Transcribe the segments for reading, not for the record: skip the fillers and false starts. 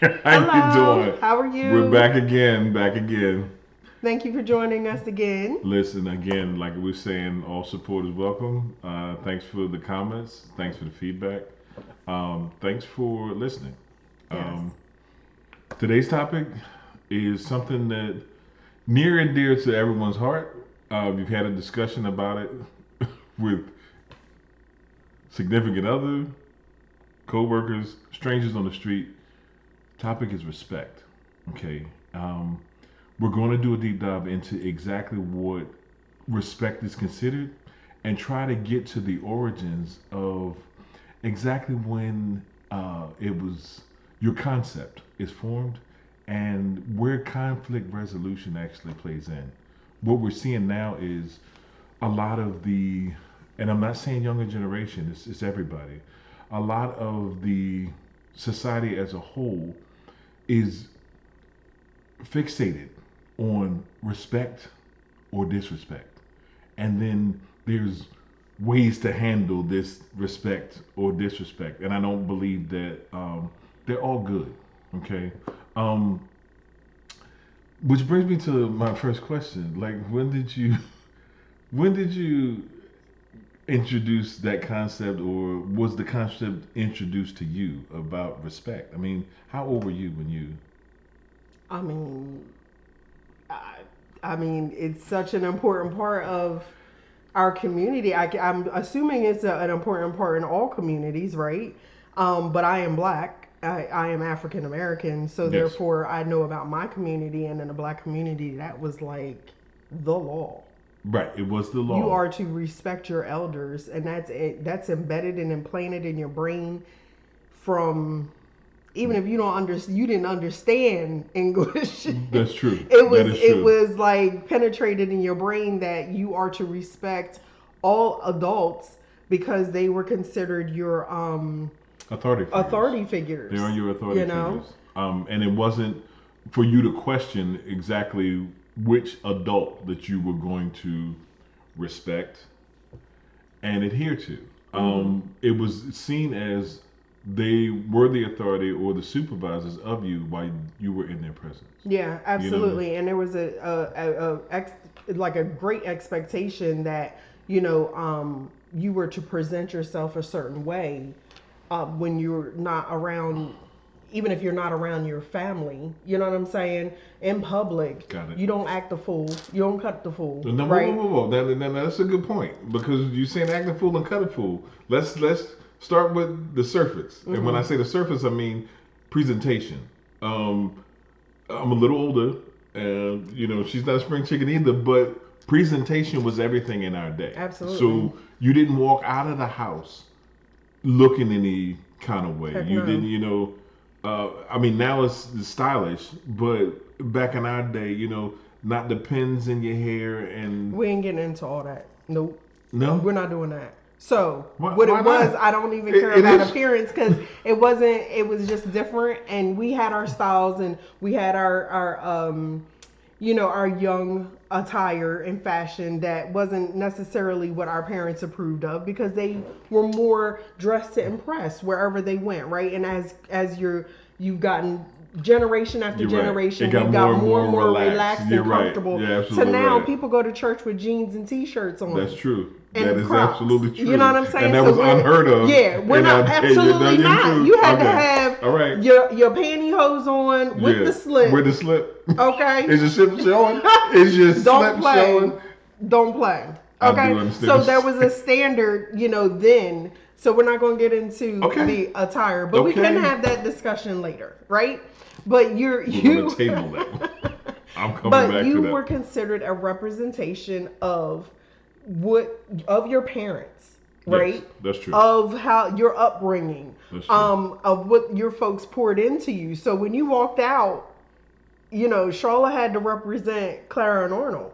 How you Hello, doing? how are We're you? back again, back again. Thank you for joining us again. Listen, again, like we are saying, all support is welcome. Thanks for the comments. Thanks for the feedback. Thanks for listening. Yes. Um, Today's topic is something that near and dear to everyone's heart. We've had a discussion about it with significant other, co-workers, strangers on the street. Topic is respect. Okay. Um, we're going to do a deep dive into exactly what respect is considered and try to get to the origins of exactly when it was your concept is formed and where conflict resolution actually plays in. What we're seeing now is a lot of the, and I'm not saying younger generation, it's everybody, a lot of the society as a whole is fixated on respect or disrespect. And then there's ways to handle this respect or disrespect. And I don't believe that they're all good. Okay. Um, which brings me to my first question. Like, when did you introduce that concept, or was the concept introduced to you about respect? I mean, how old were you when you? I mean, I, I mean, it's such an important part of our community. I'm assuming it's an important part in all communities, right? But I am black. I am African American, so Yes. therefore I know about my community, and in the black community, that was like the law. Right. It was the You law. are to respect your elders, and that's it. That's embedded and implanted in your brain from even if you didn't understand English. That's true. it That was is it true. was like penetrated in your brain that you are to respect all adults because they were considered your Authority figures. authority They are figures. your authority You know, figures. And it wasn't for you to question exactly which adult that you were going to respect and adhere to. hmm It was seen as they were the authority or the supervisors of you while you were in their presence. yeah, You know, absolutely. And there was like a great expectation that you were to present yourself a certain way when you're not around, even if you're not around your family, you know what I'm saying? In public, got it. you don't act the fool, you don't cut the fool, No, whoa, whoa, right? whoa, whoa. That's a good point because you saying act a fool and cut a fool. Let's start with the surface, and when I Mm-hmm. say the surface, I mean presentation. Um, I'm a little older, and she's not a spring chicken either, but presentation was everything in our day. Absolutely. So you didn't walk out of the house looking any kind of way. Heck You no. didn't. I mean, now it's stylish, but back in our day, not the pins in your hair and We ain't getting into all that. Nope. no. We're not doing that. So what Why it was, not? I don't even care It about is. appearance because it wasn't. It was just different, and we had our styles, and we had our young attire and fashion that wasn't necessarily what our parents approved of because they were more dressed to impress wherever they went, right? And you've gotten generation after You're right. It generation, got we've more got and more more and more relaxed. relaxed You're and right. comfortable. You're To absolutely now, right. people go to church with jeans and t-shirts That's on true. That and is Crocs. absolutely You know true. what I'm And saying? that So was we're unheard of yeah, we're in our not day. absolutely You're not. true. You had to Okay. have All right. your pantyhose on with Yeah. the With slip. the slip. Okay. Is your slip showing? Is your Don't slip play. showing? Don't play. I do Okay. understand So what there you're was a saying. standard, then. So we're not going to get into Okay. the attire, but we can Okay. have that discussion later, right? But you're We're going you to table that. I'm coming but back to you that. were considered a representation of what of your parents, Yes, right? that's true. Of how your upbringing, That's true. of what your folks poured into you. So when you walked out, Sharla had to represent Clara and Arnold.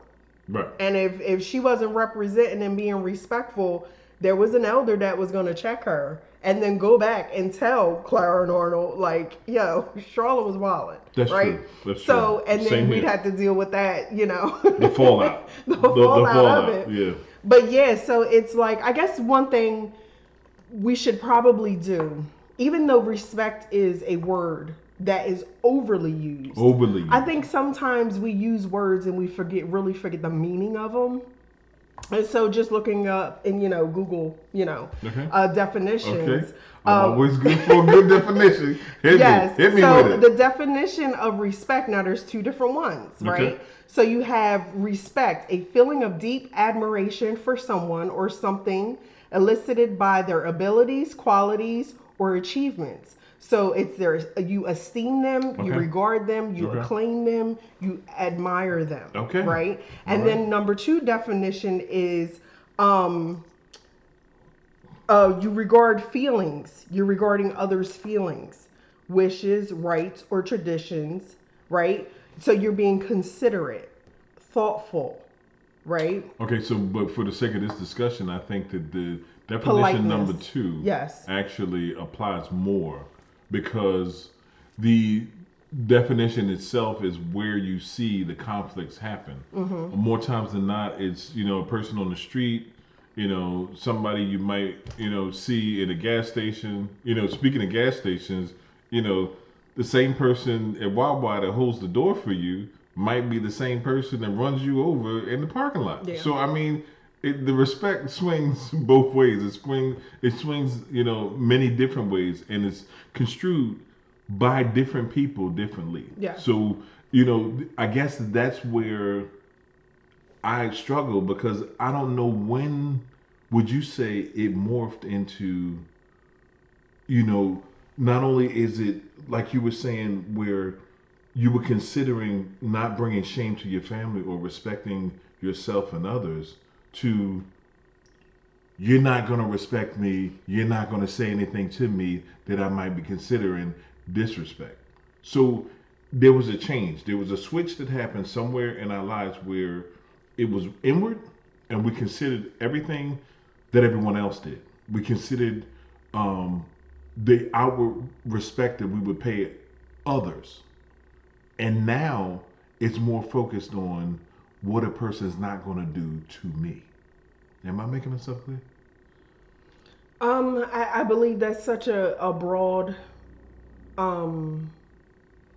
Right. And if she wasn't representing and being respectful, there was an elder that was going to check her and then go back and tell Clara and Arnold, like, yo, Charlotte was wilding, That's right? true. That's true. So, and Same then we'd here. have to deal with that, The fallout. the The fallout of fallout. it. Yeah. But yeah, so it's like, I guess one thing we should probably do, even though respect is a word, that is overly used. Overly I used. think sometimes we use words and we really forget the meaning of them. And so just looking up in, Google, Okay. Okay. definitions. I'm always good for a good definition. Yes. Hit me with So it. the definition of respect, now there's two different ones, Okay. right? So you have respect, a feeling of deep admiration for someone or something elicited by their abilities, qualities, or achievements. So it's there, you esteem them, you Okay. regard them, you Okay. acclaim them, you admire them, Okay. right? All And right. then number two definition is um, you regard feelings, you're regarding others' feelings, wishes, rights, or traditions, right? So you're being considerate, thoughtful, right? Okay, so but for the sake of this discussion, I think that the definition Politeness. number two Yes. actually applies more because the definition itself is where you see the conflicts happen. Mm-hmm. More times than not, it's a person on the street, somebody you might see in a gas station. Speaking of gas stations, you know, the same person at Wawa that holds the door for you might be the same person that runs you over in the parking lot. Yeah. So I mean, the respect swings both ways. It swings, many different ways, and it's construed by different people differently. Yeah. So I guess that's where I struggle because I don't know when would you say it morphed into, you know, not only is it like you were saying where you were considering not bringing shame to your family or respecting yourself and others to you're not going to respect me, you're not going to say anything to me that I might be considering disrespect. So there was a change. There was a switch that happened somewhere in our lives where it was inward and we considered everything that everyone else did. We considered um, the outward respect that we would pay others. And now it's more focused on what a person's not going to do to me. Am I making myself clear? I believe that's such a broad, um,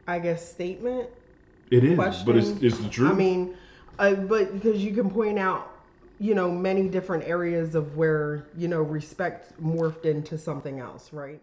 I guess, statement, It is, but it's, question. it's the I truth. mean, but because you can point out, many different areas of where, respect morphed into something else, right?